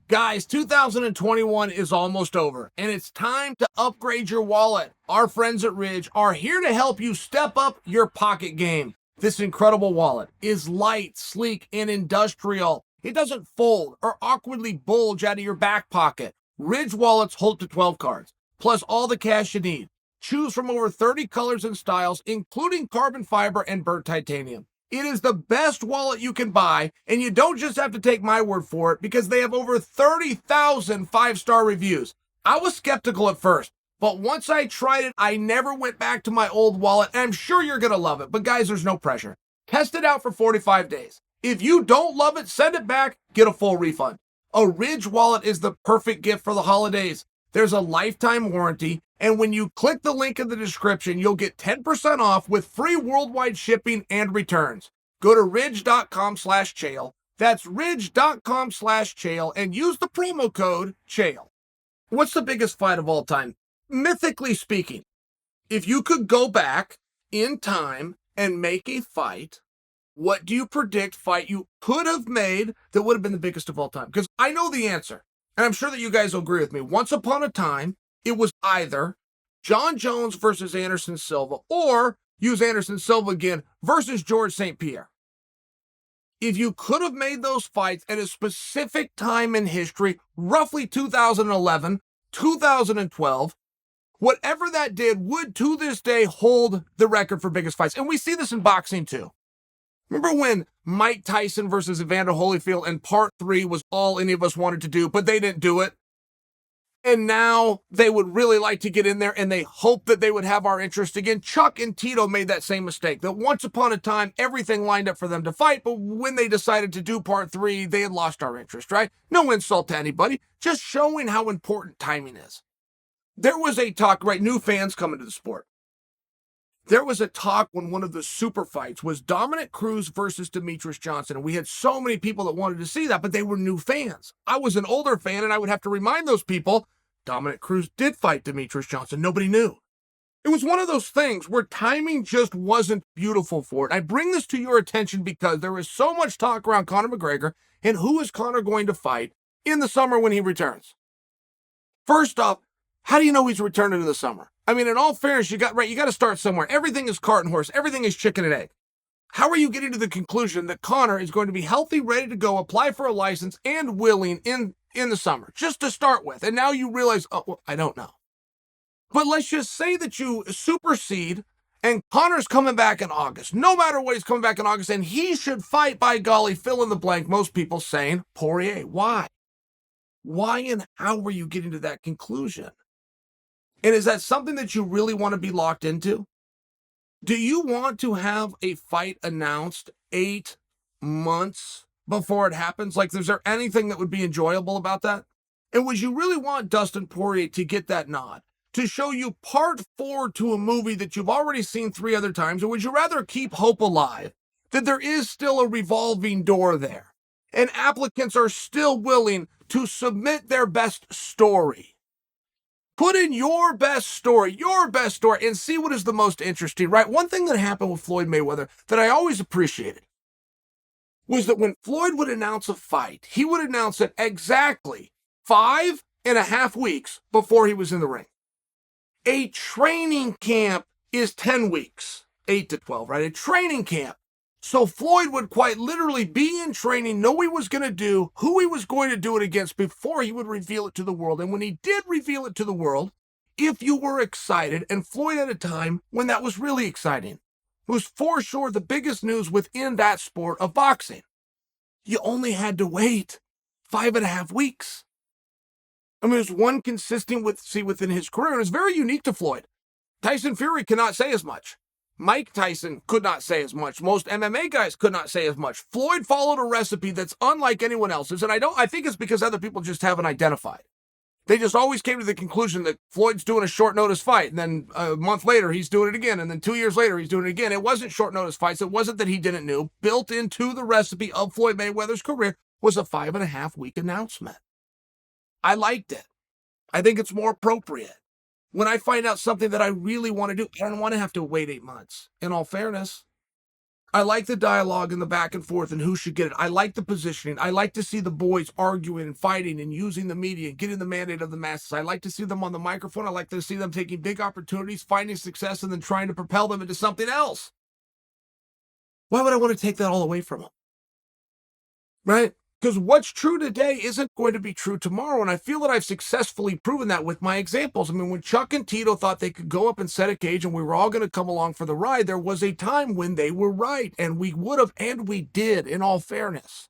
Guys, 2021 is almost over, and it's time to upgrade your wallet. Our friends at Ridge are here to help you step up your pocket game. This incredible wallet is light, sleek, and industrial. It doesn't fold or awkwardly bulge out of your back pocket. Ridge wallets hold to 12 cards, plus all the cash you need. Choose from over 30 colors and styles, including carbon fiber and burnt titanium. It is the best wallet you can buy, and you don't just have to take my word for it because they have over 30,000 five-star reviews. I was skeptical at first, but once I tried it, I never went back to my old wallet, and I'm sure you're going to love it. But guys, there's no pressure. Test it out for 45 days. If you don't love it, send it back, get a full refund. A Ridge wallet is the perfect gift for the holidays. There's a lifetime warranty, and when you click the link in the description, you'll get 10% off with free worldwide shipping and returns. Go to ridge.com/Chael. That's ridge.com/Chael and use the promo code Chael. What's the biggest fight of all time? Mythically speaking, if you could go back in time and make a fight, what do you predict fight you could have made that would have been the biggest of all time? Because I know the answer. And I'm sure that you guys will agree with me. Once upon a time, it was either Jon Jones versus Anderson Silva, or use Anderson Silva again versus George St. Pierre. If you could have made those fights at a specific time in history, roughly 2011, 2012, whatever that did would to this day hold the record for biggest fights. And we see this in boxing too. Remember when Mike Tyson versus Evander Holyfield in part 3 was all any of us wanted to do, but they didn't do it? And now they would really like to get in there, and they hope that they would have our interest again. Chuck and Tito made that same mistake, that once upon a time, everything lined up for them to fight, but when they decided to do part 3, they had lost our interest, right? No insult to anybody, just showing how important timing is. There was a talk, right, new fans coming to the sport. There was a talk when one of the super fights was Dominic Cruz versus Demetrius Johnson, and we had so many people that wanted to see that, but they were new fans. I was an older fan, and I would have to remind those people, Dominic Cruz did fight Demetrius Johnson. Nobody knew. It was one of those things where timing just wasn't beautiful for it. I bring this to your attention because there is so much talk around Conor McGregor and who is Conor going to fight in the summer when he returns. First off, how do you know he's returning in the summer? I mean, in all fairness, you got to start somewhere. Everything is cart and horse. Everything is chicken and egg. How are you getting to the conclusion that Conor is going to be healthy, ready to go, apply for a license, and willing in the summer, just to start with? And now you realize, oh, well, I don't know. But let's just say that you supersede, and Conor's coming back in August. No matter what, he's coming back in August, and he should fight, by golly, fill in the blank, most people saying Poirier. Why? Why and how were you getting to that conclusion? And is that something that you really want to be locked into? Do you want to have a fight announced 8 months before it happens? Like, is there anything that would be enjoyable about that? And would you really want Dustin Poirier to get that nod, to show you part 4 to a movie that you've already seen 3 other times? Or would you rather keep hope alive that there is still a revolving door there and applicants are still willing to submit their best story? Put in your best story, and see what is the most interesting, right? One thing that happened with Floyd Mayweather that I always appreciated was that when Floyd would announce a fight, he would announce it exactly 5.5 weeks before he was in the ring. A training camp is 10 weeks, 8 to 12, right? A training camp. So Floyd would quite literally be in training, know what he was going to do, who he was going to do it against before he would reveal it to the world. And when he did reveal it to the world, if you were excited, and Floyd had a time when that was really exciting, it was for sure the biggest news within that sport of boxing. You only had to wait 5.5 weeks. I mean, there's one consistent within his career, and it's very unique to Floyd. Tyson Fury cannot say as much. Mike Tyson could not say as much. Most MMA guys could not say as much. Floyd followed a recipe that's unlike anyone else's, and I think it's because other people just haven't identified. They just always came to the conclusion that Floyd's doing a short notice fight, and then a month later he's doing it again, and then 2 years later he's doing it again. It wasn't short notice fights. It wasn't that he didn't know. Built into the recipe of Floyd Mayweather's career was a 5.5 week announcement. I liked it. I think it's more appropriate. When I find out something that I really want to do, I don't want to have to wait 8 months. In all fairness, I like the dialogue and the back and forth and who should get it. I like the positioning. I like to see the boys arguing and fighting and using the media and getting the mandate of the masses. I like to see them on the microphone. I like to see them taking big opportunities, finding success, and then trying to propel them into something else. Why would I want to take that all away from them? Right? Because what's true today isn't going to be true tomorrow. And I feel that I've successfully proven that with my examples. I mean, when Chuck and Tito thought they could go up and set a cage and we were all going to come along for the ride, there was a time when they were right. And we would have, and we did, in all fairness.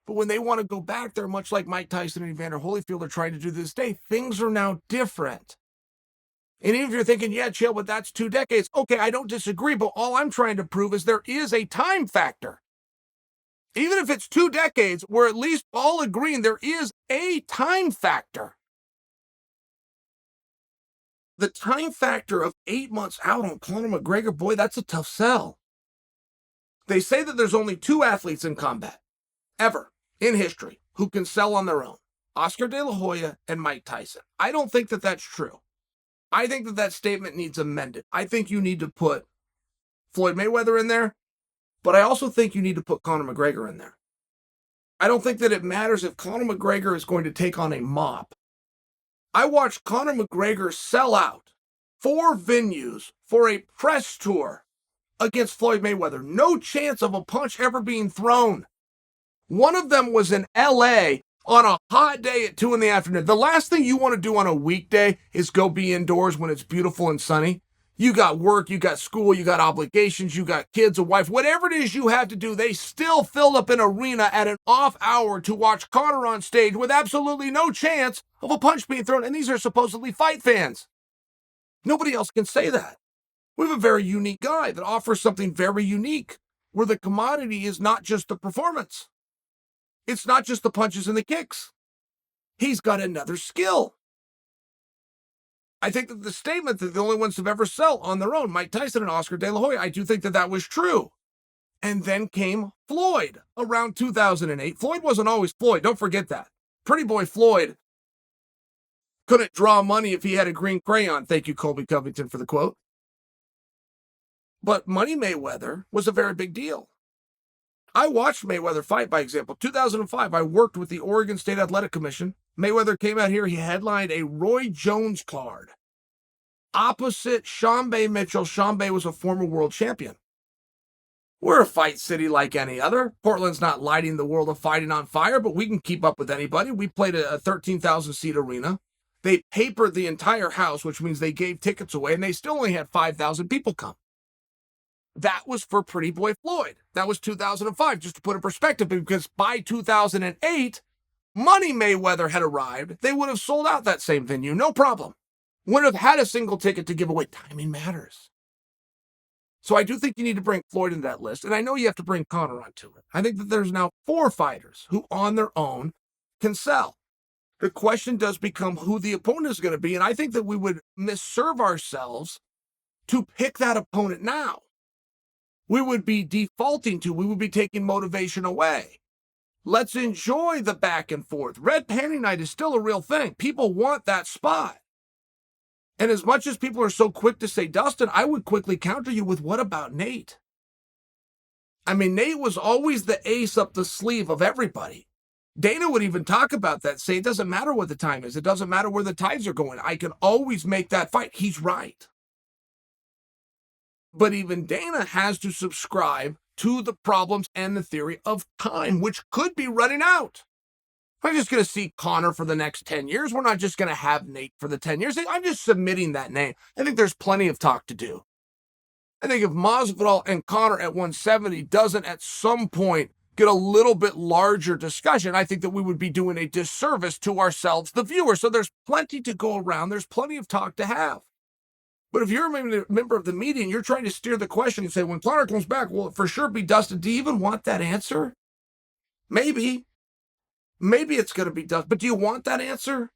But when they want to go back there, much like Mike Tyson and Evander Holyfield are trying to do this day, things are now different. And even if you're thinking, yeah, Chael, but that's 2 decades. Okay, I don't disagree. But all I'm trying to prove is there is a time factor. Even if it's 2 decades, we're at least all agreeing there is a time factor. The time factor of 8 months out on Conor McGregor, boy, that's a tough sell. They say that there's only 2 athletes in combat, ever, in history, who can sell on their own. Oscar De La Hoya and Mike Tyson. I don't think that that's true. I think that that statement needs amended. I think you need to put Floyd Mayweather in there. But I also think you need to put Conor McGregor in there. I don't think that it matters if Conor McGregor is going to take on a mob. I watched Conor McGregor sell out 4 venues for a press tour against Floyd Mayweather. No chance of a punch ever being thrown. One of them was in LA on a hot day at 2 in the afternoon. The last thing you want to do on a weekday is go be indoors when it's beautiful and sunny. You got work, you got school, you got obligations, you got kids, a wife, whatever it is you have to do, they still filled up an arena at an off hour to watch Conor on stage with absolutely no chance of a punch being thrown. And these are supposedly fight fans. Nobody else can say that. We have a very unique guy that offers something very unique, where the commodity is not just the performance. It's not just the punches and the kicks. He's got another skill. I think that the statement that the only ones who've ever sell on their own, Mike Tyson and Oscar De La Hoya, I do think that that was true. And then came Floyd around 2008. Floyd wasn't always Floyd. Don't forget that. Pretty boy Floyd couldn't draw money if he had a green crayon. Thank you, Colby Covington, for the quote. But Money Mayweather was a very big deal. I watched Mayweather fight, by example. 2005, I worked with the Oregon State Athletic Commission. Mayweather came out here. He headlined a Roy Jones card opposite Shambe Mitchell. Shambe was a former world champion. We're a fight city like any other. Portland's not lighting the world of fighting on fire, but we can keep up with anybody. We played a 13,000-seat arena. They papered the entire house, which means they gave tickets away, and they still only had 5,000 people come. That was for Pretty Boy Floyd. That was 2005, just to put in perspective, because by 2008, Money Mayweather had arrived. They would have sold out that same venue, no problem. Wouldn't have had a single ticket to give away. Timing matters. So I do think you need to bring Floyd into that list, and I know you have to bring Conor onto it. I think that there's now 4 fighters who on their own can sell. The question does become who the opponent is going to be, and I think that we would misserve ourselves to pick that opponent now. We would be defaulting to, we would be taking motivation away. Let's enjoy the back and forth. Red Panty Night is still a real thing. People want that spot. And as much as people are so quick to say Dustin, I would quickly counter you with, what about Nate? I mean, Nate was always the ace up the sleeve of everybody. Dana would even talk about that, say it doesn't matter what the time is. It doesn't matter where the tides are going. I can always make that fight. He's right. But even Dana has to subscribe to the problems and the theory of time, which could be running out. We're not just going to see Conor for the next 10 years. We're not just going to have Nate for the 10 years. I'm just submitting that name. I think there's plenty of talk to do. I think if Masvidal and Conor at 170 doesn't at some point get a little bit larger discussion, I think that we would be doing a disservice to ourselves, the viewer. So there's plenty to go around. There's plenty of talk to have. But if you're a member of the media and you're trying to steer the question and say, when Conor comes back, will it for sure be Dustin? Do you even want that answer? Maybe. Maybe it's going to be Dustin. But do you want that answer?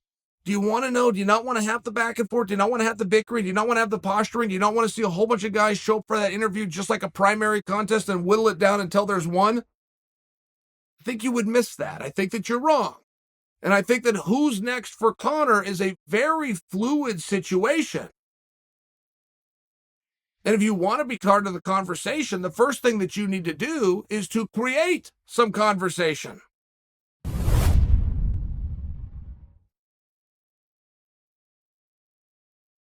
Do you want to know? Do you not want to have the back and forth? Do you not want to have the bickering? Do you not want to have the posturing? Do you not want to see a whole bunch of guys show up for that interview just like a primary contest and whittle it down until there's one? I think you would miss that. I think that you're wrong. And I think that who's next for Conor is a very fluid situation. And if you want to be part of the conversation, the first thing that you need to do is to create some conversation.